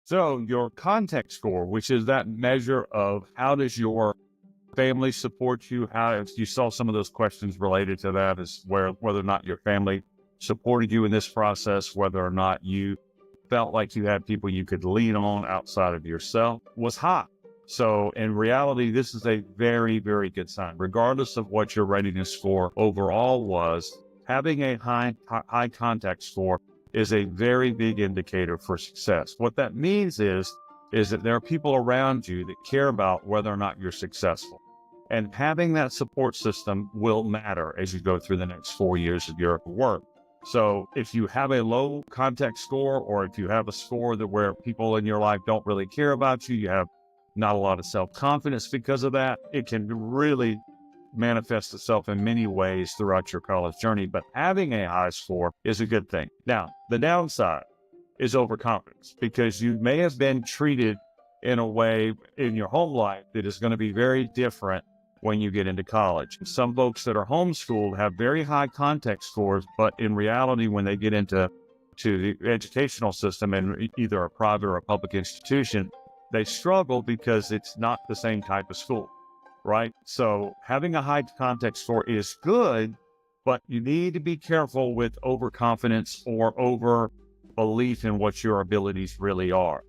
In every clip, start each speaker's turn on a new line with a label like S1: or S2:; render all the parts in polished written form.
S1: So your context score, which is that measure of how does your family support you? How, if you saw some of those questions related to that, is whether or not your family supported you in this process, whether or not you felt like you had people you could lean on outside of yourself, was high. So in reality, this is a very, very good sign. Regardless of what your readiness score overall was, having a high contact score is a very big indicator for success. What that means is that there are people around you that care about whether or not you're successful. And having that support system will matter as you go through the next 4 years of your work. So if you have a low contact score, or if you have a score that where people in your life don't really care about you, you have not a lot of self-confidence because of that, it can really manifest itself in many ways throughout your college journey. But having a high score is a good thing. Now, the downside is overconfidence, because you may have been treated in a way in your home life that is going to be very different when you get into college. Some folks that are homeschooled have very high contact scores, but in reality, when they get into the educational system in either a private or a public institution, they struggle because it's not the same type of school, right? So having a high contact score is good, but you need to be careful with overconfidence or over belief in what your abilities really are.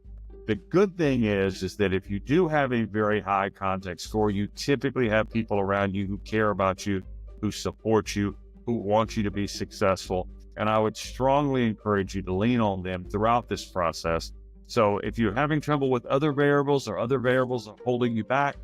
S1: The good thing is that if you do have a very high contact score, you typically have people around you who care about you, who support you, who want you to be successful. And I would strongly encourage you to lean on them throughout this process. So if you're having trouble with other variables, or other variables are holding you back,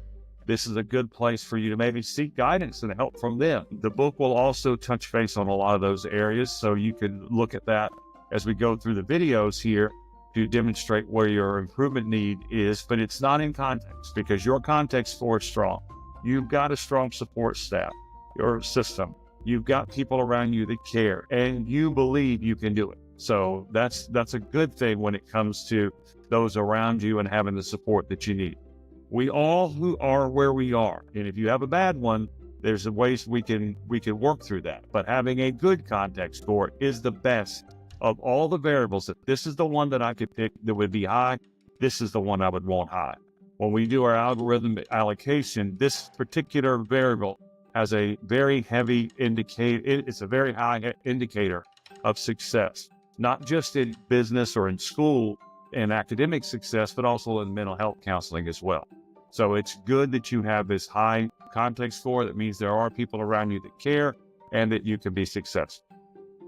S1: this is a good place for you to maybe seek guidance and help from them. The book will also touch base on a lot of those areas, so you can look at that as we go through the videos here to demonstrate where your improvement need is. But it's not in context, because your context score is strong. You've got a strong support staff, your system. You've got people around you that care, and you believe you can do it. So that's a good thing when it comes to those around you and having the support that you need. We all who are where we are, and if you have a bad one, there's ways we can work through that. But having a good context score is the best of all the variables. That this is the one that I could pick that would be high. This is the one I would want high. When we do our algorithm allocation, this particular variable has a very heavy indicator. It's a very high indicator of success, not just in business or in school and academic success, but also in mental health counseling as well. So it's good that you have this high context score. That means there are people around you that care and that you can be successful.